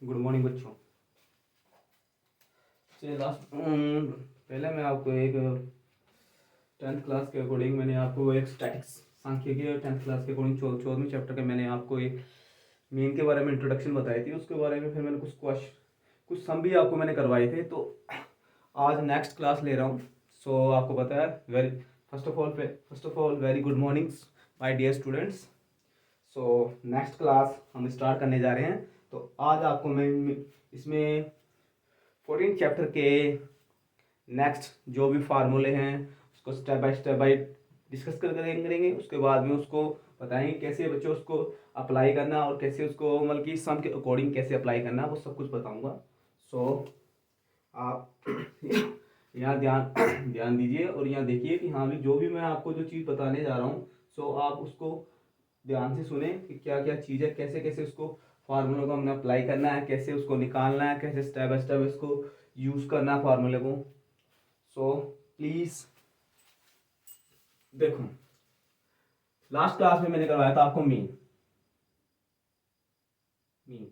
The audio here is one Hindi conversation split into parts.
गुड मॉर्निंग बच्चों। चलिए पहले मैं आपको एक 10th क्लास के अकॉर्डिंग मैंने आपको एक स्टैटिक्स सांख्यिकी 10th क्लास के अकॉर्डिंग 14वें चैप्टर के मैंने आपको एक मीन के बारे में इंट्रोडक्शन बताई थी। उसके बारे में फिर मैंने कुछ सम भी आपको मैंने करवाए थे। तो आज नेक्स्ट क्लास ले रहा हूँ। सो आपको पता है first of all very good mornings my dear students. So next class हम स्टार्ट करने जा रहे हैं। तो आज आपको मैं इसमें 14 चैप्टर के नेक्स्ट जो भी फार्मूले हैं उसको स्टेप बाय डिस्कस करेंगे। उसके बाद में उसको बताएंगे कैसे बच्चों उसको अप्लाई करना और कैसे उसको मतलब कि सम के अकॉर्डिंग कैसे अप्लाई करना, वो सब कुछ बताऊंगा। सो आप यहाँ ध्यान ध्यान दीजिए और यहाँ देखिए कि हाँ भी जो भी मैं आपको जो चीज़ बताने जा रहा हूँ सो आप उसको ध्यान से सुने कि क्या क्या चीज़ है, कैसे कैसे उसको फार्मूले को हमने अप्लाई करना है, कैसे उसको निकालना है, कैसे स्टेप बाय स्टेप इसको यूज़ करना है फार्मूले को। सो प्लीज़ देखो, लास्ट क्लास में मैंने करवाया था आपको मीन मीन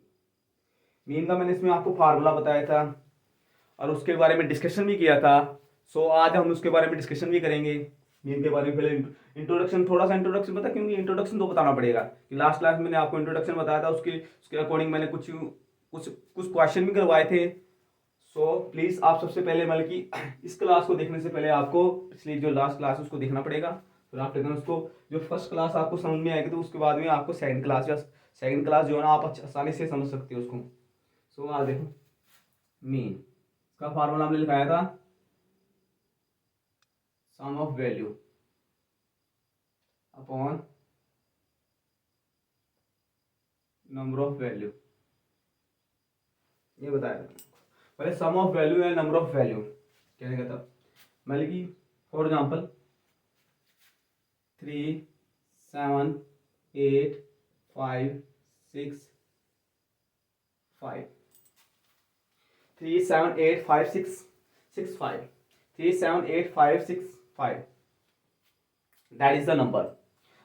मीन का मैंने इसमें आपको फार्मूला बताया था और उसके बारे में डिस्कशन भी किया था। सो आज हम उसके बारे में डिस्कशन भी करेंगे। मीन के बारे में पहले इंट्रोडक्शन, थोड़ा सा इंट्रोडक्शन बता, क्योंकि इंट्रोडक्शन तो बताना पड़ेगा कि लास्ट क्लास में मैंने आपको इंट्रोडक्शन बताया था, उसके अकॉर्डिंग मैंने कुछ कुछ कुछ क्वेश्चन भी करवाए थे। सो प्लीज़ आप सबसे पहले मतलब कि इस क्लास को देखने से पहले आपको पिछली जो लास्ट क्लास है उसको देखना पड़ेगा। फिर आप देखना उसको, जो फर्स्ट क्लास आपको समझ में आएगी तो उसके बाद में आपको सेकंड क्लास जो है ना आप आसानी से समझ सकते हो उसको। सो आज देखो, मीन का फार्मूला हमने लिखाया था sum of value upon number of value, ये बताया था। पहले सम ऑफ वैल्यू है नंबर ऑफ वैल्यू कहने का था, मतलब कि for example 3 7 8 5 6 5 3 7 8 5 6 6 5 3 7 8 5 6 5 that is the number.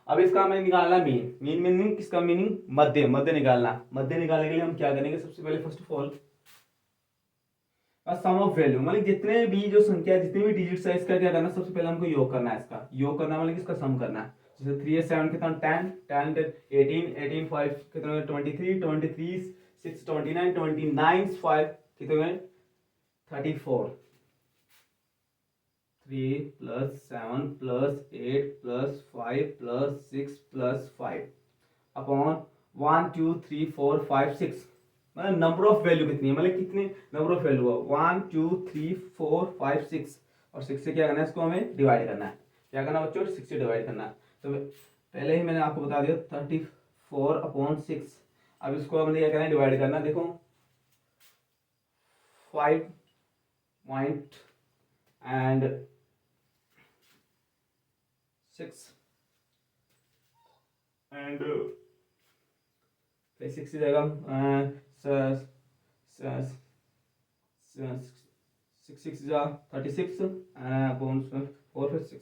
अब इसका हमें निकालना मीन मीनिंग किसका, मीनिंग मध्य मध्य निकालना। मध्य निकालने के लिए हम क्या करेंगे, सबसे पहले first of all sum of value मतलब जितने भी जो संख्या जितने भी डिजिट्स है इसका क्या करना, सबसे पहले हमको योग करना है। इसका योग करना मतलब इसका सम करना है। जैसे 3 है 7 कितना 10 10 18 18 5 कितना 23 23 6 29 29 5 कितने 34 3 plus 7 plus 8 plus 5 plus 6 plus 5 upon 1 2 3 4 5 6, मतलब नंबर ऑफ वैल्यू कितनी है, मतलब कितने नंबर ऑफ वैल्यू है 1 2 3 4 5 6 और 6 से क्या करना है, इसको हमें डिवाइड करना है। क्या करना है बच्चों, 6 से डिवाइड करना है। तो पहले ही मैंने आपको बता दिया 34/6। अब इसको हमने क्या करना है, डिवाइड करना है। देखो 5 पॉइंट एंड 6 एंड 6 जाएगा 6 6 जा 36 अपॉन 4 फिर 6,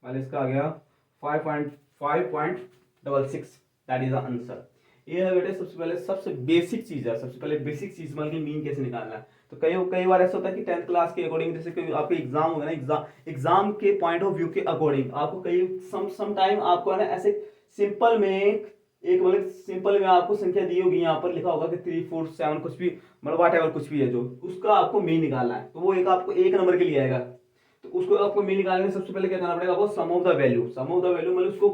मतलब इसका आ गया 5.5.66। That is the answer. ये है बेटे सबसे पहले सबसे बेसिक चीज है, सबसे पहले बेसिक चीज मतलब कि मीन कैसे निकालना है। तो कई बार ऐसा होता है कि 10th क्लास के अकॉर्डिंग, जैसे कोई आपके एग्जाम होगा ना, एग्जाम के पॉइंट ऑफ व्यू के अकॉर्डिंग आपको कई सम टाइम आपको है ना ऐसे सिंपल में एक मतलब सिंपल में आपको संख्या दी होगी, यहाँ पर लिखा होगा कि 3 4 7 कुछ भी मतलब वाट एवर कुछ भी है जो उसका आपको मीन निकालना है। तो वो एक आपको एक नंबर के लिए आएगा। तो उसको आपको मीन निकालने में सबसे पहले क्या करना पड़ेगा, वो सम ऑफ द वैल्यू मतलब उसको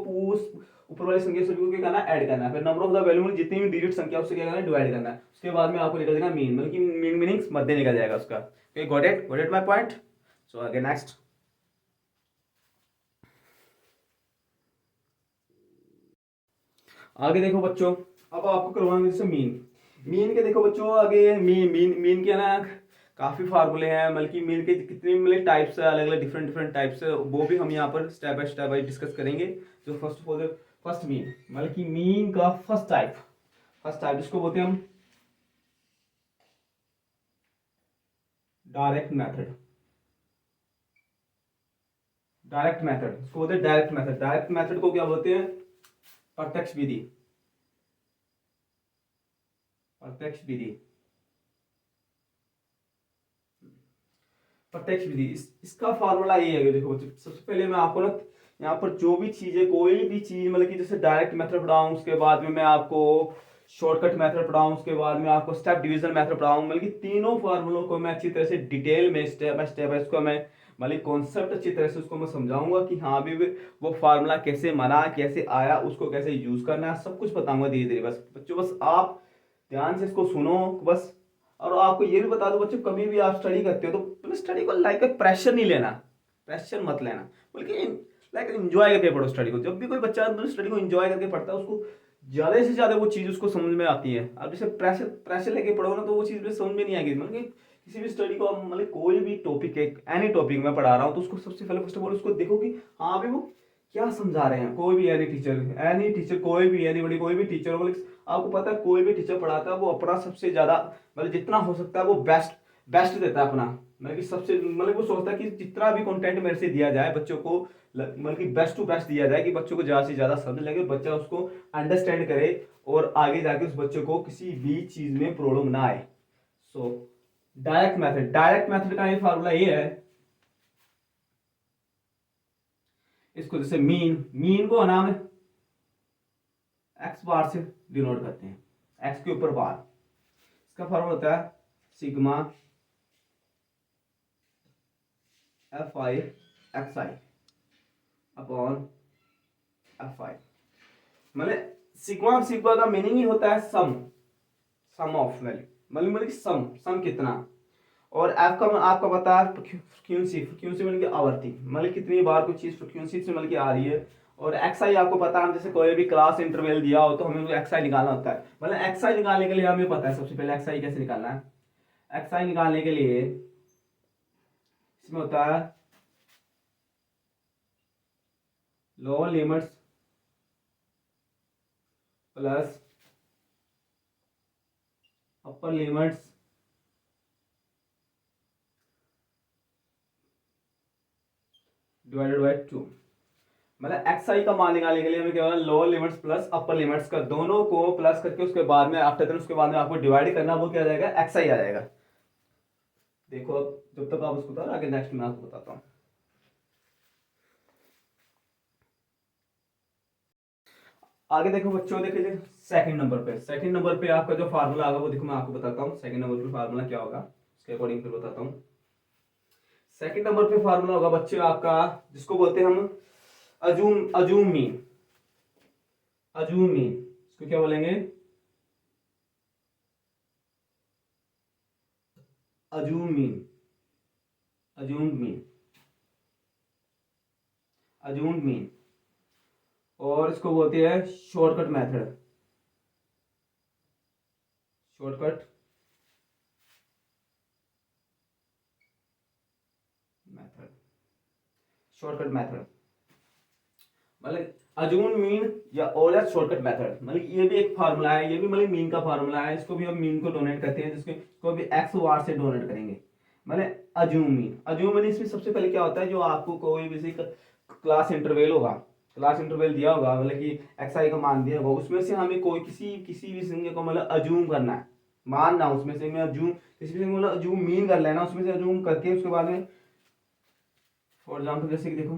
ऊपर वाली संख्या सभी को क्या करना है, ऐड करना है। फिर नंबर ऑफ द वैल्यू में जितनी भी डिजिट संख्या उससे क्या करना है, डिवाइड करना है। उसके बाद में आपको निकल जाएगा मीन, मतलब कि मीन मीनिंग्स मध्य निकल जाएगा उसका। Okay, got it my point. So आगे नेक्स्ट, आगे देखो बच्चों, अब आपको करवाएंगे जैसे मीन के देखो बच्चों, आगे मीन के ना काफी फार्मूले हैं, मतलब कि मीन के कितने मतलब टाइप्स है, अलग अलग डिफरेंट टाइप्स है, वो भी हम यहाँ पर स्टेप बाय डिस्कस करेंगे। जो first of all first mean मतलब कि मीन का फर्स्ट टाइप जिसको बोलते हैं हम डायरेक्ट मेथड। इसको बोलते हैं डायरेक्ट मेथड को क्या बोलते हैं, प्रत्यक्ष विधि। प्रत्यक्ष विधि, प्रत्यक्ष विधि इसका फार्मूला ये है। देखो बच्चों, सबसे पहले मैं आपको ना यहाँ पर जो भी चीजें, कोई भी चीज मतलब कि जैसे डायरेक्ट मेथड पढ़ाऊँ, उसके बाद में मैं आपको शॉर्टकट मेथड पढ़ाऊँ, उसके बाद में आपको स्टेप डिवीजन मेथड पढ़ाऊँ, मतलब कि तीनों फार्मूलों को मैं अच्छी तरह से डिटेल में स्टेप बाय स्टेप इसको मैं मतलब कॉन्सेप्ट अच्छी तरह से उसको मैं समझाऊंगा कि हाँ भी वो फार्मूला कैसे बना, कैसे आया, उसको कैसे यूज करना है, सब कुछ बताऊंगा धीरे धीरे। बस बच्चों बस आप ध्यान से इसको सुनो बस। और आपको ये भी बता दो बच्चों, कभी भी आप स्टडी करते हो तो स्टडी को लाइक प्रेशर नहीं लेना, प्रेशर मत लेना, बल्कि लाइक एंजॉय करके पढ़ो स्टडी को। जब भी कोई बच्चा स्टडी को एंजॉय करके पढ़ता है, उसको ज्यादा से ज्यादा वो चीज उसको समझ में आती है। अब जैसे प्रेशर प्रेशर लेके पढ़ो ना, तो वो चीज में समझ में नहीं आएगी। मतलब कि किसी भी स्टडी को आप मतलब कोई भी टॉपिक है, एनी टॉपिक मैं पढ़ा रहा हूँ, तो उसको सबसे पहले फर्स्ट ऑफ ऑल उसको देखो कि हाँ भाई वो क्या समझा रहे हैं। कोई भी एनी टीचर कोई भी एनी बड़ी कोई भी टीचर हो, आपको पता है कोई भी टीचर पढ़ाता है वो अपना सबसे ज्यादा मतलब जितना हो सकता है वो बेस्ट बेस्ट देता है अपना। मतलब कि सबसे मतलब वो सोचता है कि जितना भी कंटेंट मेरे से दिया जाए बच्चों को, मतलब कि बेस्ट टू बेस्ट दिया जाए कि बच्चों को ज्यादा से ज्यादा समझ लगे, बच्चा उसको अंडरस्टैंड करे और आगे जाके उस बच्चों को किसी भी चीज में प्रॉब्लम ना आए। सो डायरेक्ट मेथड का ये फार्मूला ये है, इसको जैसे मीन को नाम एक्स बार से डिनोट करते हैं, एक्स के ऊपर बार। इसका फार्मूला होता है sigma F I x I upon F I. मतलब सिग्मा और सिग्मा का मीनिंग ही होता है सम ऑफ वैल्यू, मतलब सम कितना। और एफ का आपका पता है फ्रीक्वेंसी मतलब कि आवृत्ति, मतलब कितनी बार कोई चीज फ्रीक्वेंसी से मतलब कि आ रही है। और एक्स आई आपको पता है, हम जैसे कोई भी क्लास इंटरवल दिया हो तो हमें एक्स आई निकालना होता है। मतलब एक्स आई निकालने के लिए हमें पता है सबसे पहले एक्स आई कैसे निकालना है। एक्स आई निकालने के लिए इसमें होता है lower limits plus upper limits divided by 2। मतलब एक्स आई का मान निकालने के लिए हमें केवल लोअर लिमिट्स प्लस अपर लिमिट्स का दोनों को प्लस करके उसके बाद में आफ्टर देन उसके बाद में आपको डिवाइड करना, वो क्या आ जाएगा एक्स आई आ जाएगा। देखो अब जब तक आप उसको आगे नेक्स्ट मैं आपको बताता हूँ। आगे देखो बच्चों, देखिए सेकंड नंबर पे आपका जो फार्मूला आएगा वो देखो मैं आपको बताता हूँ। सेकंड नंबर पे फार्मूला क्या होगा उसके अकॉर्डिंग फिर बताता हूँ। सेकंड नंबर पे फार्मूला होगा बच्चे आपका, जिसको बोलते हैं हम अजूम मीन। इसको क्या बोलेंगे, अजूम मीन अजूम मीन। और इसको बोलते हैं शॉर्टकट मेथड शॉर्टकट मेथड मतलब अजूम मीन या ओलर शॉर्टकट मेथड, मतलब ये भी एक फार्मूला है, ये भी मतलब मीन का फार्मूला है। इसको भी हम मीन को डोनेट करते हैं, जिसको भी एक्स वार से डोनेट करेंगे। मतलब अजूम मीन इसमें सबसे पहले क्या होता है, जो आपको कोई भी क्लास इंटरवल होगा, क्लास इंटरवल दिया होगा, मतलब कि एक्स आई का मान दिया होगा, उसमें से हमें कोई किसी भी संख्या को मतलब अजूम करना है, मानना उसमें से मैं अजूम किसी भी मतलब अजूम मीन कर लेना, उसमें से अजूम करके उसके बाद में फॉर एग्जाम्पल जैसे कि देखो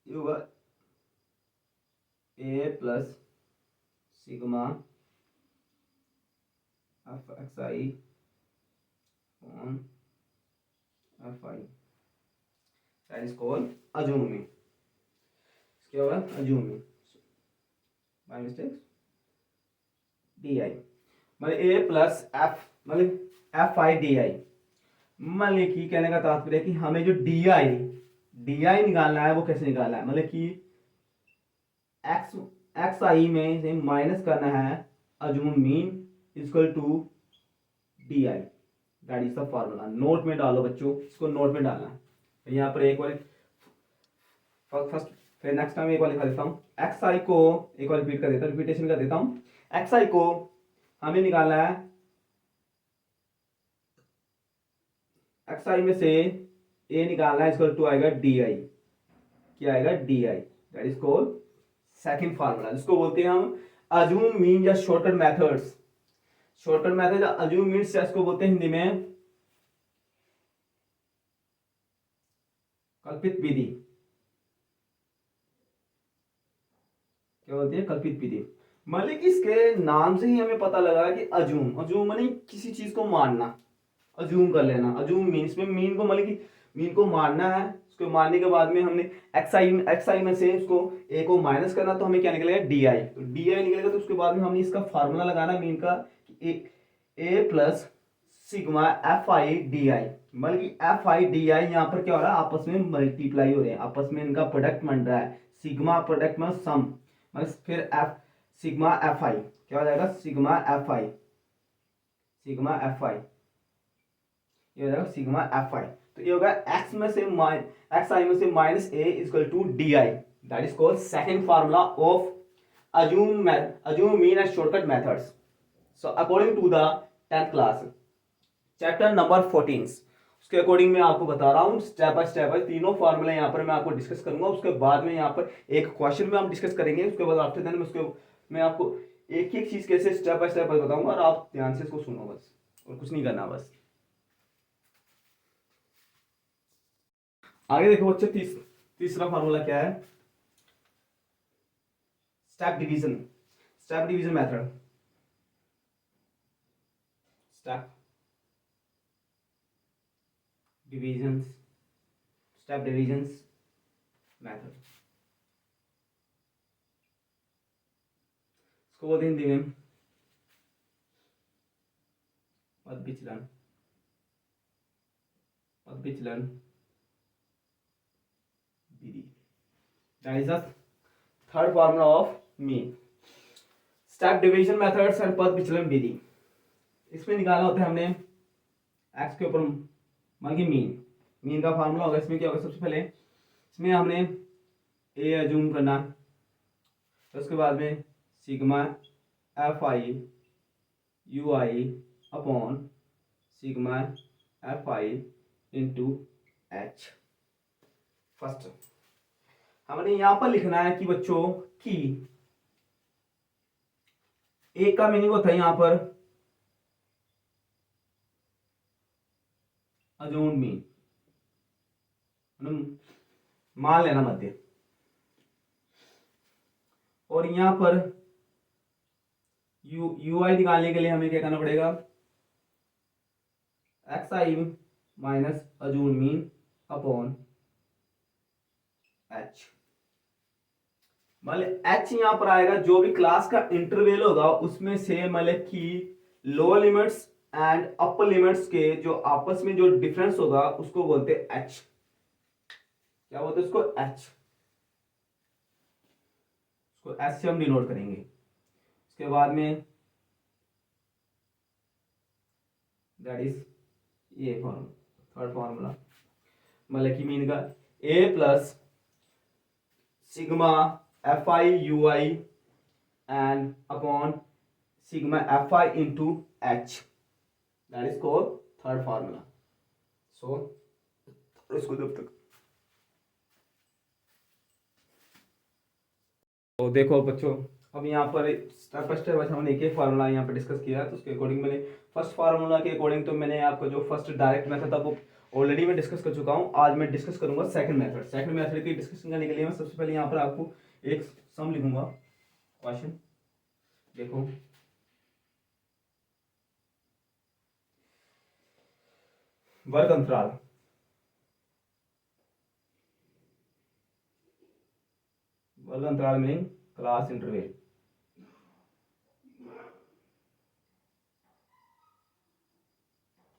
ये होगा A plus sigma F X I on F I that is called assuming. क्या होगा assuming by mistake D I, मतलब ए प्लस एफ मतलब एफ आई डी आई। मतलब कि कहने का तात्पर्य है कि हमें जो डी आई निकालना है वो कैसे निकालना है, मतलब कि एक्स एक्स आई में से माइनस करना है assume mean equal to D I, that is the formula. Note में डालो बच्चों, इसको नोट में डालना है। तो यहाँ पर एक बार फर्स्ट फिर नेक्स्ट टाइम एक बार लिखा देता हूँ। एक्स आई को एक बार रिपीट कर देता हूँ, रिपीटेशन कर देता हूँ। एक्स आई को हमें निकालना है, एक्स आई में से ए निकालना है, इक्वल टू आएगा डी आई। क्या आएगा D I, that is called second formula, जिसको बोलते हैं हम अज्यूम मीन या shortcut methods, shortcut method assume means इसको बोलते हैं हिंदी में कल्पित विधि। क्या बोलती है? कल्पित विधि। मतलब इसके नाम से ही हमें पता लगा कि अज्यूम, अज्यूम माने किसी चीज को मानना, अज्यूम कर लेना। अज्यूम मीन, इसमें मीन को मतलब कि मीन को मानना है, उसको मानने के बाद में हमने एक्स आई में से उसको ए को माइनस करना, तो हमें क्या निकलेगा? D I. तो डी आई निकलेगा तो उसके बाद में हमने इसका फार्मूला लगाना मीन का, A plus sigma F I D I. मतलब कि एफ आई डी आई यहाँ पर क्या हो रहा है? आपस में मल्टीप्लाई हो रहे हैं, आपस में इनका प्रोडक्ट बन रहा है। सिग्मा प्रोडक्ट में सम, मतलब फिर एफ सिग्मा एफ आई क्या हो जाएगा? सिग्मा एफ आई, सिग्मा एफ आई, ये हो जाएगा सिग्मा एफ आई। तो ये होगा एक्स में से एक्स आई में से minus A equal to D I. That is called second formula of assumed mean and shortcut methods. So according to the 10th class chapter number 14, उसके अकॉर्डिंग मैं आपको बता रहा हूँ स्टेप बाय स्टेप बाय तीनों फार्मूले यहाँ पर मैं आपको डिस्कस करूंगा। उसके बाद में यहाँ पर एक क्वेश्चन में हम डिस्कस करेंगे, उसके बाद आफ्टर देन मैं आपको एक एक चीज कैसे स्टेप बाय स्टेप बताऊंगा और आप ध्यान से इसको सुनो बस, और कुछ नहीं करना बस। आगे देखो बच्चे, तीसरा फार्मूला क्या है? Step division, step division method, step divisions, step divisions method. इसको बोलते हैं हिंदी में पद विचलन, पद विचलन विधि। That is the third formula of mean, step division methods and पद विचलन विधि। इसमें निकालना होता है हमने एक्स के ऊपर मान की मीन, मीन का फार्मूला होगा। इसमें क्या होगा? सबसे पहले इसमें हमने ए अज्यूम करना, तो उसके बाद में sigma F I U I upon sigma F I into H. First हमने यहां पर लिखना है कि बच्चों की ए का मीनिंग होता है यहां पर अज्यूम मीन, मान लेना मध्य, और यहां पर यू आई निकालने के लिए हमें क्या करना पड़ेगा? X I minus assume mean upon H. मतलब एच यहां पर आएगा, जो भी क्लास का इंटरवल होगा उसमें से मतलब कि lower limits and upper limits के जो आपस में जो डिफरेंस होगा उसको बोलते हैं एच। क्या बोलते हैं उसको? एच। उसको एच से हम डिनोट करेंगे। उसके बाद में दैट इज ये फॉर्मूला, थर्ड फॉर्मूला, मतलब कि मीन का A plus sigma F I U I and upon sigma F I into H. That is called third formula. So इसको जब तक तो देखो बच्चों, अब यहाँ पर स्टेप बाय स्टेप हमने एक एक फार्मूला यहाँ पर डिस्कस किया है। तो उसके अकॉर्डिंग मैंने फर्स्ट फार्मूला के अकॉर्डिंग तो मैंने आपको जो फर्स्ट डायरेक्ट मेथड था वो ऑलरेडी मैं डिस्कस कर चुका हूँ। आज मैं डिस्कस करूंगा सेकंड मेथड। सेकंड मेथड की डिस्कशन करने के लिए मैं सबसे पहले यहाँ पर आपको एक सम लिखूंगा, क्वेश्चन देखो। वर्ग अंतराल, वर्ग अंतराल meaning class interval,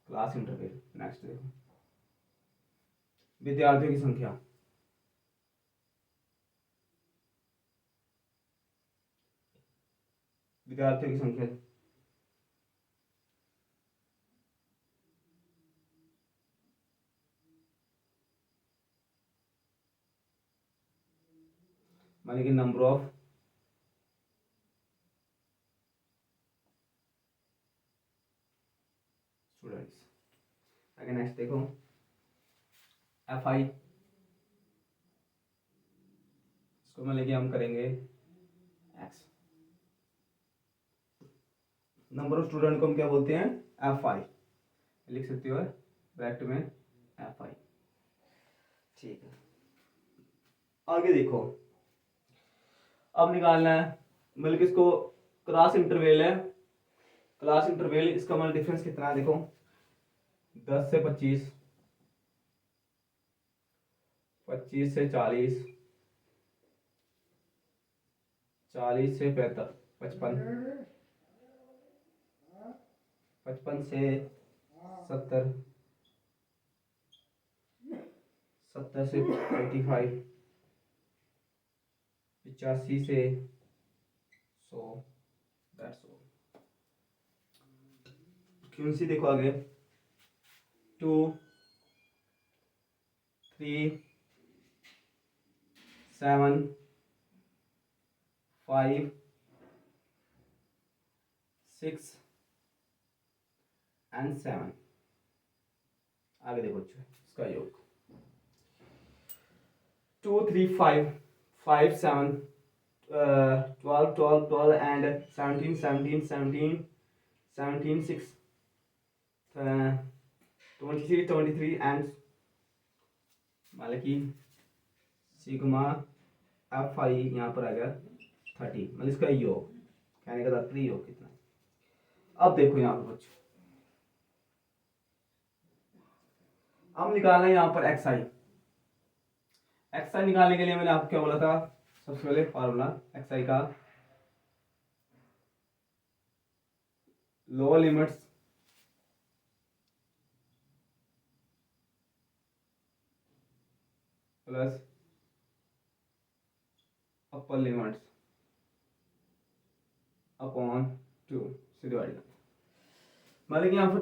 class interval. Next देखो, विद्यार्थियों की संख्या, विद्यार्थियों की संख्या माने कि नंबर ऑफ स्टूडेंट्स। आगे नेक्स्ट देखो, एफ आई, इसको मतलब कि हम करेंगे एक्स, नंबर ऑफ स्टूडेंट को हम क्या बोलते हैं, एफ आई, लिख सकते हो ब्रैकेट में एफ आई। ठीक है, आगे देखो, अब निकालना है मतलब कि इसको क्लास इंटरवेल है, क्लास इंटरवेल इसका मतलब डिफरेंस कितना है देखो, 10 से 25, 25 से 40, 40 से 55, 55 से 70, 70 से 85, 85 से 100, दैट्स ऑल। फ्रीक्वेंसी देखो आगे, 2, 3, 7, 5, 6 एंड 7। आगे देखो इसका योग 2, 3, 5, 5, 7, 12, 12, 12 and 17, 17, 17, 17, 6, 23, 23 and मतलब कि सिग्मा एफ आई यहाँ पर आ गया 30, मतलब इसका योग, कहने का तात्पर्य योग कितना। अब देखो यहाँ पर बच्चों, अब निकालना है यहाँ पर एक्स आई। एक्स आई निकालने के लिए मैंने आपको क्या बोला था, सबसे पहले फॉर्मूला एक्स आई का, लोअर लिमिट्स प्लस अपर लिमिट्स अपॉन 2 से डिवाइड करना, मतलब कि यहाँ पर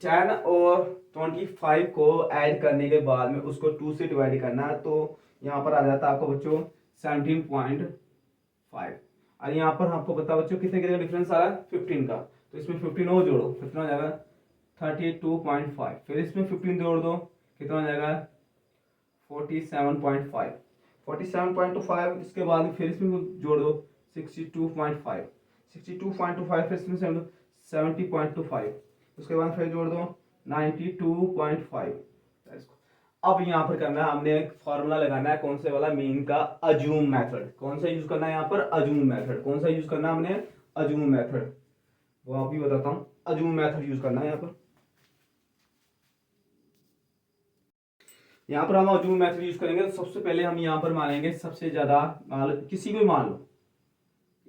10 और 25 को ऐड करने के बाद में उसको 2 से डिवाइड करना, तो यहाँ पर आ जाता है आपको बच्चों 17.5, और यहाँ पर आपको पता बच्चों कितने कितने डिफरेंस आ रहा है 15 का, तो इसमें 15 और जोड़ो कितना हो जाएगा 32.5, फिर इसमें 15 जोड़ दो कितना हो जाएगा 47.5, 47.25, इसके बाद में फिर इसमें जोड़ दो 62.5, 62.25, फिर इसमें 70.25, उसके बाद फिर जोड़ दो 92.5। अब यहाँ पर करना है हमने एक फॉर्मूला लगाना है, कौन से वाला, मीन का अज्यूम मेथड। कौन सा यूज करना है यहाँ पर, अज्यूम मेथड। कौन सा यूज करना है हमने, अज्यूम मेथड, वो आप भी बताता हूँ। अज्यूम मेथड यूज करना है यहाँ पर, यहाँ पर हम अज्यूम मेथड यूज करेंगे। तो सबसे पहले हम यहाँ पर मानेंगे सबसे ज्यादा, मान लो किसी को मान लो,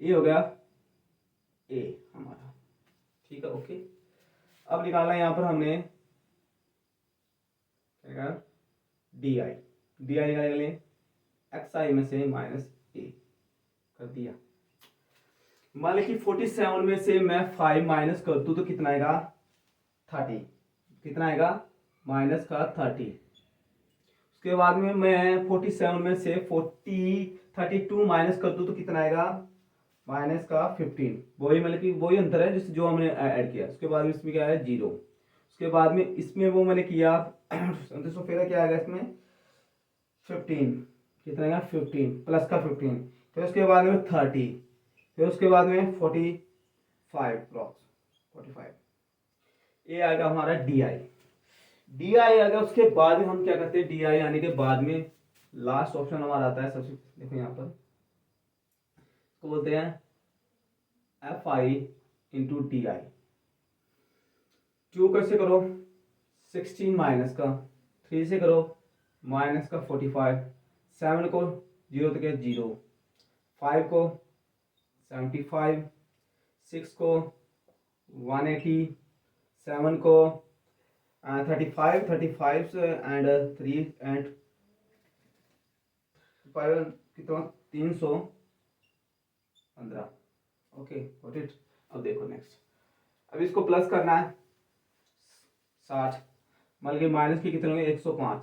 ये हो गया ए हमारा, ठीक है ओके। अब निकालना है यहाँ पर हमने डी आई, डी आई निकालने के लिए एक्स आई में से माइनस ए कर दिया, मान ली कि 47 में से मैं 5 माइनस कर दूं तो कितना आएगा 30, कितना आएगा माइनस का 30। उसके बाद में मैं 47 में से 32 माइनस कर दूं तो कितना आएगा माइनस का 15, वही मतलब कि वही अंतर है जिस जो हमने ऐड किया। उसके बाद में इसमें क्या है 0, उसके बाद में इसमें वो मैंने किया तो फिर क्या आएगा इसमें 15, कितना आएगा 15 प्लस का 15, फिर उसके बाद में 30, फिर उसके बाद में 45, ये आएगा हमारा डी आई। डी आई आ गया, उसके बाद में हम क्या करते हैं, डी आई आने के बाद में लास्ट ऑप्शन हमारा आता है सबसे, देखो यहाँ पर इसको बोलते हैं F I into D I. 2 कैसे करो 16 माइनस का, 3 से करो माइनस का 45, 7 को 0 तक 0, 5 को 75, 6 को 180, 7 को 35, 35 एंड 3 एंड 5 कितना 315, ओके गॉट इट। अब देखो नेक्स्ट, अब इसको प्लस करना है 60, मान लीजिए माइनस के कितने होंगे 105,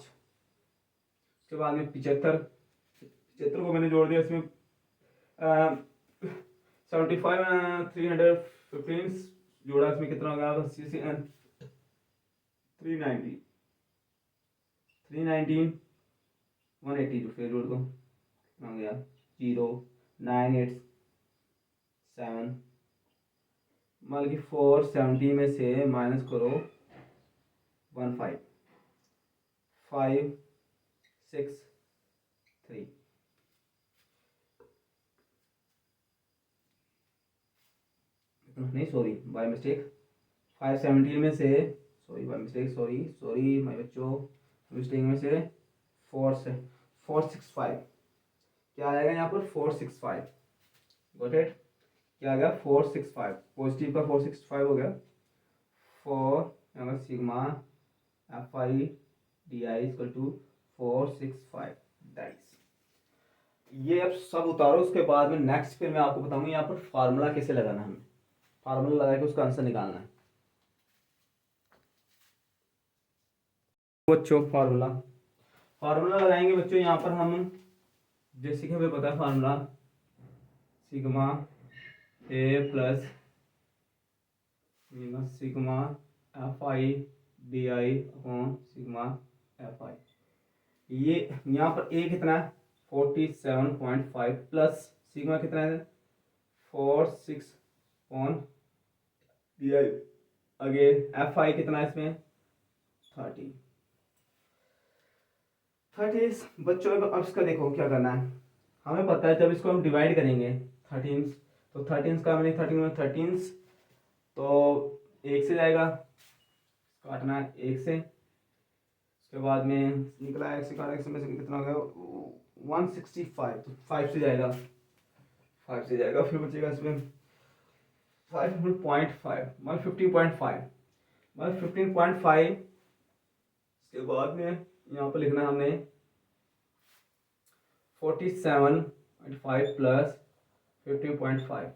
उसके बाद में 75, 75 को मैंने जोड़ दिया इसमें 75 315 जोड़ा, इसमें कितना होगा 390, 319, 180 जो फिर जोड़ दो कितना हो गया 0, 9, 8, 7, मान ली 470 में से माइनस करो 15, 5, 6, 3, नहीं सॉरी बाय मिस्टेक, 517 में से sorry by mistake, sorry my बच्चों, मिस्टेक में से 465, क्या आएगा यहाँ पर 465, गॉट इट, क्या आ गया 465, पॉजिटिव का 465 हो गया, 4 sigma F I D I equal to 465 that's. ये अब सब उतारो, उसके बाद में नेक्स्ट फिर मैं आपको बताऊंगा यहाँ पर फार्मूला कैसे लगाना है, हमें फार्मूला लगा के उसका आंसर निकालना है बच्चों। फार्मूला लगाएंगे बच्चों, यहाँ पर हम जैसे कि हमें पता है formula sigma A plus sigma F I D I upon sigma F आई, ये यहाँ पर ए कितना है 47.5 प्लस सिग्मा कितना है 46 अपॉन डी आई, आगे एफ आई कितना है इसमें 30 बच्चों। अब इसका देखो क्या करना है, हमें पता है जब इसको हम डिवाइड करेंगे 13, तो 13 का मैंने 13 तो 1 से जाएगा, काटना है 1 से, उसके बाद में निकला 1 से काटा, 1 में से कितना हो गया 165, तो 5 से जाएगा, फिर बचेगा इसमें 5.5 मतलब 15.5 मतलब 15.5, इसके बाद में यहाँ पर लिखना है हमने 47.5 प्लस 15.5,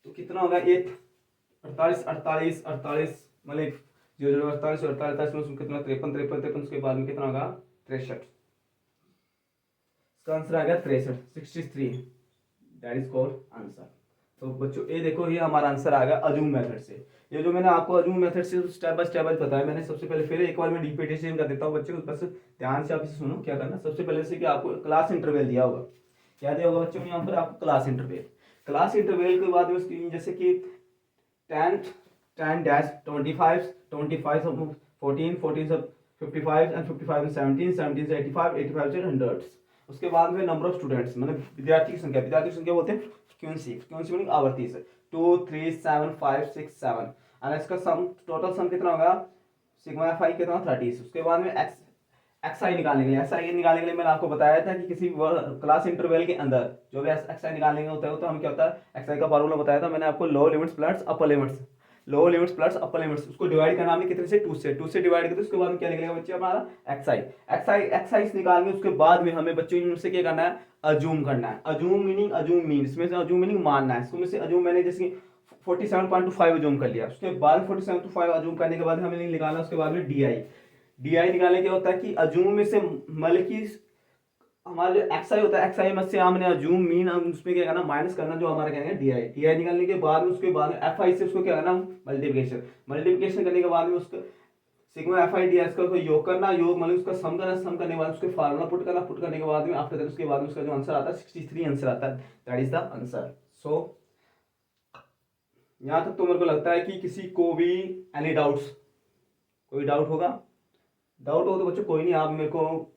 तो कितना होगा 48 मतलब 0 0 48 में कितना 53 उसके बाद में कितना होगा 63, इसका आंसर आ गया 63 दैट इज कॉल्ड आंसर। तो बच्चों ये देखो, ये हमारा आंसर आ गया अजूम मेथड से। ये जो मैंने आपको अजूम मेथड से स्टेप बाय स्टेप बताया मैंने, सबसे पहले फिर एक बार मैं रिपीटेशन कर देता हूँ बच्चों, बस ध्यान से आप इसे सुनो क्या करना। सबसे पहले से कि आपको क्लास इंटरवल दिया होगा, क्या दिया होगा बच्चों यहाँ पर आपको क्लास इंटरवल के बाद में उसकी जैसे कि 10 10-25 14 सब 55 एंड 55 17 17 से 85 85 से 100, उसके बाद में नंबर ऑफ स्टूडेंट्स मतलब विद्यार्थी की संख्या बोलते हैं फ्रीक्वेंसी मीनिंग आवर्ती से 2 3 7 5 6 7 और इसका सम टोटल सम कितना होगा सिग्मा एफ आई कितना 30। उसके बाद में एक्स आई निकालने के लिए मैंने आपको बताया था कि किसी क्लास इंटरवल के अंदर जो भी एक्स आई निकालने होता है तो हम क्या होता है एक्स आई का फार्मूला बताया था मैंने आपको, लो लिमिट्स प्लस अपर लिमिट्स उसको डिवाइड करना हमने कितने से 2 से डिवाइड करते उसके बाद में क्या निकलेगा बच्चे हमारा एक्स आई निकालेंगे। उसके बाद में हमें बच्चों इनसे क्या करना है अजूम करना है, अजूम मीन इसमें से अजूम मीनिंग मानना है, इसमें से अजूम मैंने जैसे 47.25 अजूम कर लिया, उसके बाद 47.5 अजूम करने के बाद हमें निकालना, उसके बाद में डी आई निकालने क्या होता है कि अजूम में से मतलब कि हमारा जो एक्स आई होता है एक्स आई में से हमने अजूम मीन उसमें क्या करना माइनस करना जो हमारा क्या डी आई निकालने के बाद में उसके बाद में एफ आई से उसको क्या करना मल्टीप्लिकेशन करने के बाद में उसका sigma F I D S का योग करना, योग मतलब उसका सम करने के बाद उसके फार्मूला पुट करने के बाद में आफ्टर दैट उसके बाद में उसका जो आंसर आता है 63 आंसर आता है, दैट इज द आंसर। सो यहाँ तक तो मेरे को लगता है कि किसी को भी एनी डाउट्स, कोई डाउट हो तो बच्चों कोई नहीं, आप मेरे को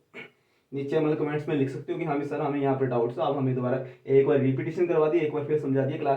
नीचे मतलब कमेंट्स में लिख सकते हो कि हाँ सर हमें यहाँ पर डाउट्स, आप हमें दोबारा एक बार रिपीटेशन करवा दिए, एक बार फिर समझा दिए क्लास